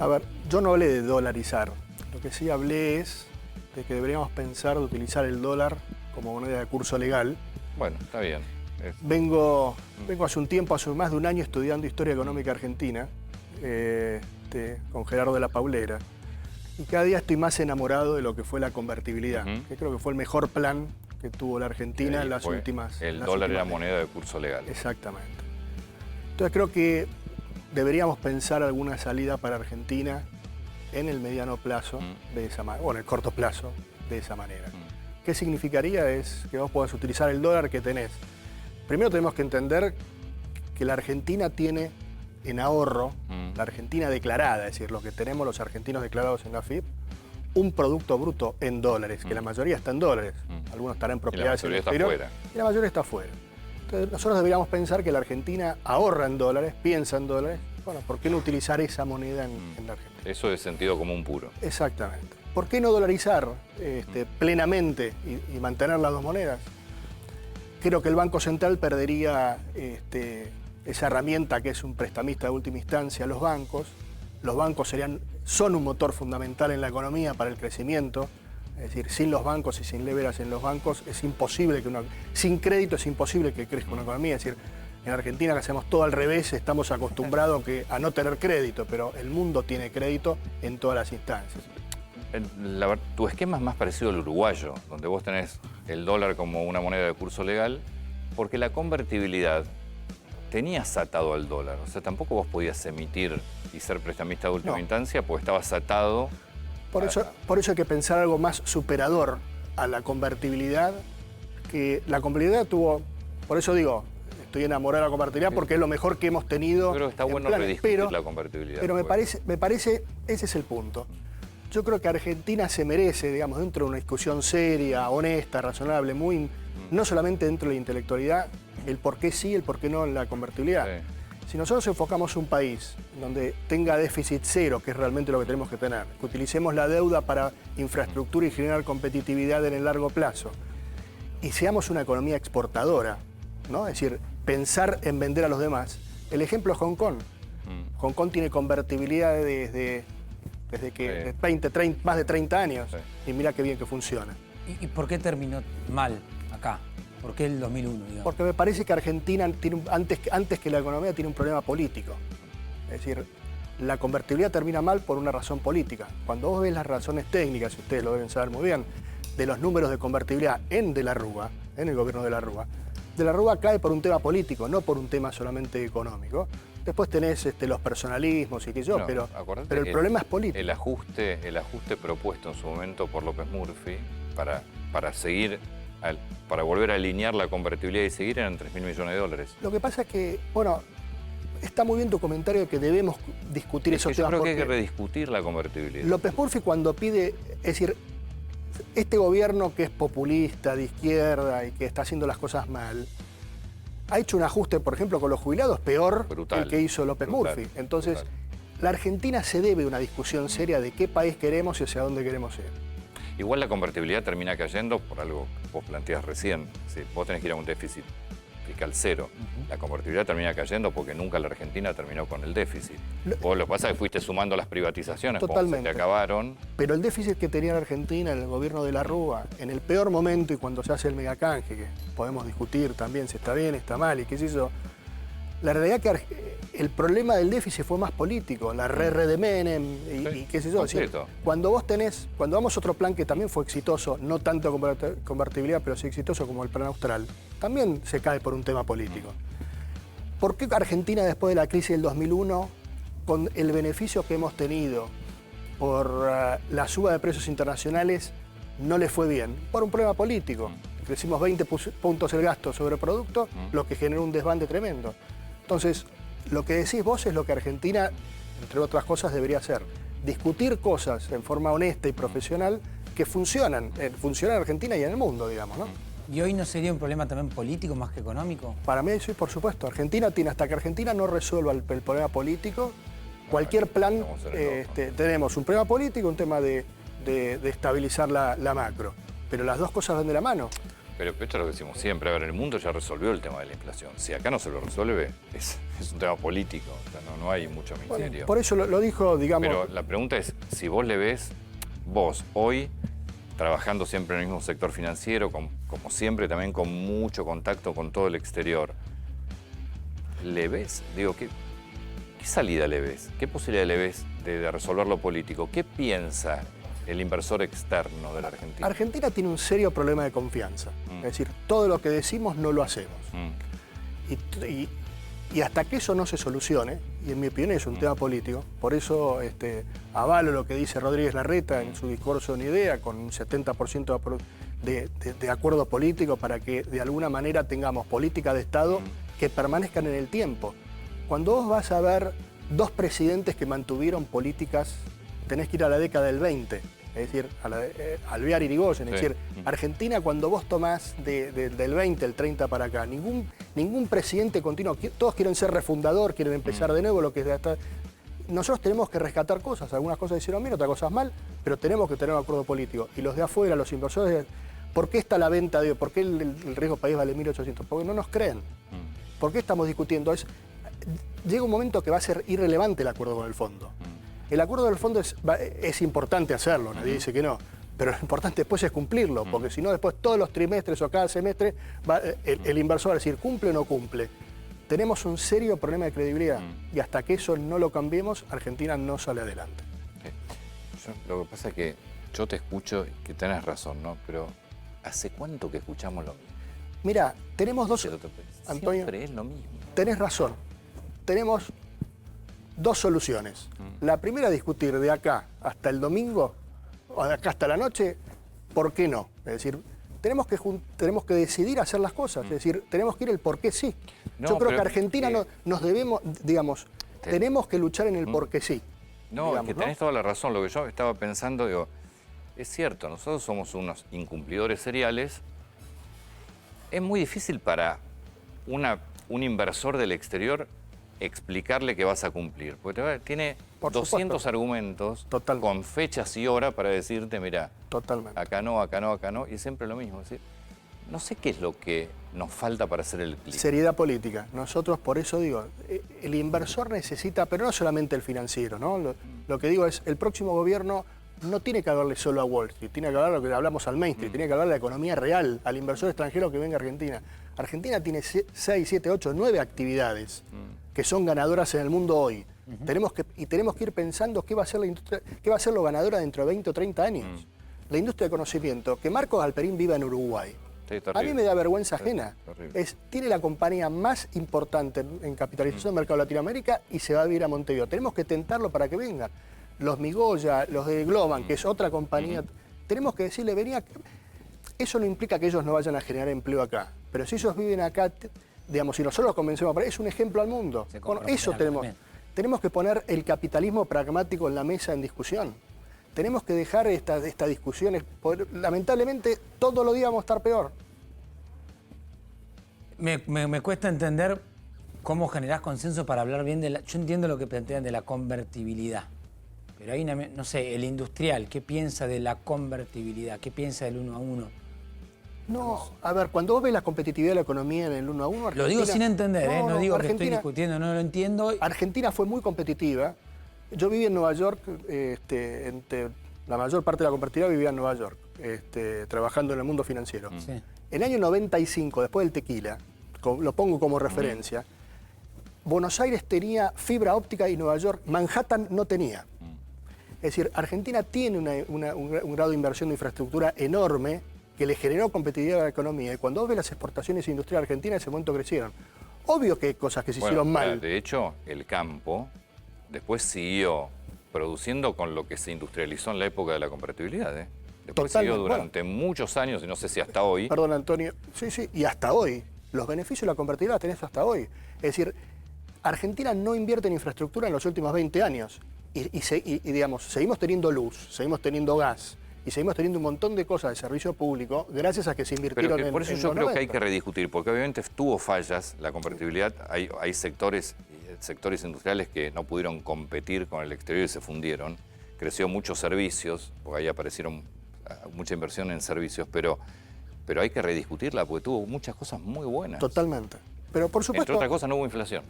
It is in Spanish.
A ver, yo no hablé de dolarizar. Lo que sí hablé es de que deberíamos pensar de utilizar el dólar como moneda de curso legal. Bueno, está bien. Vengo hace un tiempo, hace más de un año, estudiando Historia Económica Argentina con Gerardo de la Paulera. Y cada día estoy más enamorado de lo que fue la convertibilidad, que creo que fue el mejor plan que tuvo la Argentina en las últimas... El dólar era moneda de curso legal. Exactamente. Entonces creo que deberíamos pensar alguna salida para Argentina en el mediano plazo de esa manera, o en el corto plazo de esa manera. ¿Qué significaría? Es que vos podés utilizar el dólar que tenés. Primero tenemos que entender que la Argentina tiene en ahorro, la Argentina declarada, es decir, lo que tenemos los argentinos declarados en la AFIP, un producto bruto en dólares, que la mayoría está en dólares. Algunos estarán en propiedades en el exterior. Y la mayoría está afuera. Entonces nosotros deberíamos pensar que la Argentina ahorra en dólares, piensa en dólares. Bueno, ¿por qué no utilizar esa moneda en la Argentina? Eso es sentido común puro. Exactamente. ¿Por qué no dolarizar plenamente y mantener las dos monedas? Creo que el Banco Central perdería esa herramienta que es un prestamista de última instancia a los bancos. Los bancos son un motor fundamental en la economía para el crecimiento. Es decir, sin los bancos y sin leveras en los bancos es imposible sin crédito es imposible que crezca una economía. Es decir, en Argentina que hacemos todo al revés, estamos acostumbrados a no tener crédito, pero el mundo tiene crédito en todas las instancias. Tu esquema es más parecido al uruguayo, donde vos tenés el dólar como una moneda de curso legal, porque la convertibilidad tenías atado al dólar. O sea, tampoco vos podías emitir y ser prestamista de última instancia, porque estabas atado. Por eso hay que pensar algo más superador a la convertibilidad, que la convertibilidad tuvo, por eso digo, estoy enamorado de la convertibilidad porque es lo mejor que hemos tenido. Yo creo que está bueno rediscutir la convertibilidad. Pero me parece, ese es el punto. Yo creo que Argentina se merece, digamos, dentro de una discusión seria, honesta, razonable, no solamente dentro de la intelectualidad, el por qué sí, el por qué no en la convertibilidad. Sí. Si nosotros enfocamos un país donde tenga déficit cero, que es realmente lo que tenemos que tener, que utilicemos la deuda para infraestructura y generar competitividad en el largo plazo, y seamos una economía exportadora, ¿no? Es decir, pensar en vender a los demás. El ejemplo es Hong Kong. Hong Kong tiene convertibilidad desde que 30, más de 30 años, y mira qué bien que funciona. ¿Y por qué terminó mal acá? ¿Por qué el 2001? Digamos? Porque me parece que Argentina, antes que la economía, tiene un problema político. Es decir, la convertibilidad termina mal por una razón política. Cuando vos ves las razones técnicas, y ustedes lo deben saber muy bien, de los números de convertibilidad en De la Rúa, en el gobierno de la Rúa cae por un tema político, no por un tema solamente económico. Después tenés los personalismos y qué sé yo, pero el problema es político. El ajuste propuesto en su momento por López Murphy para volver a alinear la convertibilidad y seguir eran 3.000 millones de dólares. Lo que pasa es que, bueno, está muy bien tu comentario de que debemos discutir esos temas. Yo creo que hay que rediscutir la convertibilidad. López Murphy cuando pide, es decir, este gobierno que es populista, de izquierda y que está haciendo las cosas mal, ha hecho un ajuste, por ejemplo, con los jubilados peor que el que hizo López Murphy. Entonces, la Argentina se debe a una discusión seria de qué país queremos y hacia dónde queremos ir. Igual la convertibilidad termina cayendo por algo que vos planteás recién. Si vos tenés que ir a un déficit fiscal cero. La convertibilidad termina cayendo porque nunca la Argentina terminó con el déficit. Vos lo que pasa es que fuiste sumando las privatizaciones, totalmente. Como se te acabaron. Pero el déficit que tenía la Argentina en el gobierno de la Rúa, en el peor momento y cuando se hace el megacanje, que podemos discutir también si está bien, está mal y qué sé yo, la realidad es que el problema del déficit fue más político, la red de Menem y qué sé yo. Cuando vamos a otro plan que también fue exitoso, no tanto convertibilidad, pero sí exitoso como el plan austral, también se cae por un tema político. ¿Por qué Argentina después de la crisis del 2001, con el beneficio que hemos tenido por la suba de precios internacionales, no le fue bien? Por un problema político. Crecimos 20 puntos el gasto sobre producto, lo que generó un desbande tremendo. Entonces, lo que decís vos es lo que Argentina, entre otras cosas, debería hacer. Discutir cosas en forma honesta y profesional que funcionan en Argentina y en el mundo, digamos, ¿no? ¿Y hoy no sería un problema también político más que económico? Para mí sí, por supuesto. Argentina tiene, hasta que Argentina no resuelva el problema político, cualquier plan, tenemos un problema político, un tema de estabilizar la macro. Pero las dos cosas van de la mano. Pero esto es lo que decimos siempre. A ver, el mundo ya resolvió el tema de la inflación. Si acá no se lo resuelve, es un tema político. O sea, no hay mucho misterio. Bueno, por eso lo dijo, digamos... Pero la pregunta es, si vos le ves, vos hoy, trabajando siempre en el mismo sector financiero, como siempre, también con mucho contacto con todo el exterior, ¿le ves? Digo, ¿qué salida le ves? ¿Qué posibilidad le ves de resolver lo político? ¿Qué piensa el inversor externo de la Argentina? Argentina tiene un serio problema de confianza. Es decir, todo lo que decimos no lo hacemos. Y hasta que eso no se solucione, y en mi opinión es un tema político, por eso avalo lo que dice Rodríguez Larreta en su discurso Ni Idea, con un 70% de acuerdo político para que de alguna manera tengamos política de Estado que permanezcan en el tiempo. Cuando vos vas a ver dos presidentes que mantuvieron políticas, tenés que ir a la década del 20, es decir, Alvear y Irigoyen. Es decir, Argentina, cuando vos tomás del 20, el 30 para acá, ningún presidente continuo, todos quieren ser refundador, quieren empezar de nuevo, lo que hasta... Nosotros tenemos que rescatar cosas, algunas cosas hicieron bien, otras cosas mal, pero tenemos que tener un acuerdo político. Y los de afuera, los inversores, ¿por qué está la venta de... ¿Por qué el riesgo país vale 1.800? Porque no nos creen. ¿Por qué estamos discutiendo? Llega un momento que va a ser irrelevante el acuerdo con el fondo. El acuerdo del fondo es importante hacerlo, nadie dice que no, pero lo importante después es cumplirlo, porque si no después todos los trimestres o cada semestre el inversor va a decir cumple o no cumple. Tenemos un serio problema de credibilidad y hasta que eso no lo cambiemos, Argentina no sale adelante. Lo que pasa es que yo te escucho y que tenés razón, ¿no? Pero ¿hace cuánto que escuchamos lo mismo? Mira, tenemos dos... Antonio, siempre es lo mismo. Tenés razón. Tenemos dos soluciones. La primera, discutir de acá hasta el domingo, o de acá hasta la noche, ¿por qué no? Es decir, tenemos que decidir hacer las cosas, es decir, tenemos que ir el por qué sí. No, yo creo que pero, Argentina nos debemos, digamos, tenemos que luchar en el por qué sí. No, digamos, es que tenés toda la razón. Lo que yo estaba pensando, digo, es cierto, nosotros somos unos incumplidores seriales. Es muy difícil para un inversor del exterior explicarle que vas a cumplir. Porque tiene 200 argumentos con fechas y horas para decirte, mira, acá no, acá no, acá no, y siempre lo mismo. Es decir, no sé qué es lo que nos falta para hacer el clic. Seriedad política. Nosotros, por eso digo, el inversor necesita, pero no solamente el financiero, ¿no? Lo que digo es, el próximo gobierno no tiene que hablarle solo a Wall Street, tiene que hablar lo que hablamos al Main Street, tiene que hablar de la economía real, al inversor extranjero que venga a Argentina. Argentina tiene 6, 7, 8, 9 actividades que son ganadoras en el mundo hoy. Tenemos que ir pensando qué va a ser la industria, qué va a ser lo ganadora dentro de 20 o 30 años. La industria de conocimiento, que Marcos Galperín viva en Uruguay. Sí, a mí me da vergüenza ajena. Tiene la compañía más importante en capitalización del mercado de Latinoamérica y se va a vivir a Montevideo. Tenemos que tentarlo para que vengan. Los Migoya, los de Globan, que es otra compañía, tenemos que decirle, venía. Eso no implica que ellos no vayan a generar empleo acá, pero si ellos viven acá, digamos, si nosotros los convencemos, es un ejemplo al mundo. Bueno, eso tenemos que poner el capitalismo pragmático en la mesa en discusión. Tenemos que dejar estas discusiones, lamentablemente todos los días vamos a estar peor. Me cuesta entender cómo generás consenso para hablar bien de la... Yo entiendo lo que plantean de la convertibilidad. Pero hay no sé, el industrial, ¿qué piensa de la convertibilidad? ¿Qué piensa del 1 a 1? No, a ver, cuando vos ves la competitividad de la economía en el 1 a 1, Argentina... Lo digo sin entender, no digo que estoy discutiendo, no lo entiendo. Argentina fue muy competitiva. Yo viví en Nueva York, la mayor parte de la convertibilidad vivía en Nueva York, trabajando en el mundo financiero. Sí. En el año 95, después del tequila, lo pongo como referencia, Buenos Aires tenía fibra óptica y Nueva York, Manhattan no tenía. Es decir, Argentina tiene un grado de inversión de infraestructura enorme que le generó competitividad a la economía. Y cuando vos ves las exportaciones industriales argentinas, en ese momento crecieron. Obvio que hay cosas que se hicieron mal. De hecho, el campo después siguió produciendo con lo que se industrializó en la época de la convertibilidad. Después siguió durante muchos años, y no sé si hasta hoy. Perdón, Antonio. Sí, y hasta hoy. Los beneficios de la convertibilidad los tenés hasta hoy. Es decir, Argentina no invierte en infraestructura en los últimos 20 años. Y digamos, seguimos teniendo luz, seguimos teniendo gas y seguimos teniendo un montón de cosas de servicio público gracias a que se invirtieron en... Por eso yo creo que hay que rediscutir, porque obviamente tuvo fallas la convertibilidad. Hay sectores industriales que no pudieron competir con el exterior y se fundieron. Creció muchos servicios, porque ahí aparecieron mucha inversión en servicios, pero pero hay que rediscutirla porque tuvo muchas cosas muy buenas. Totalmente. Pero por Entre supuesto, otras cosas no hubo inflación.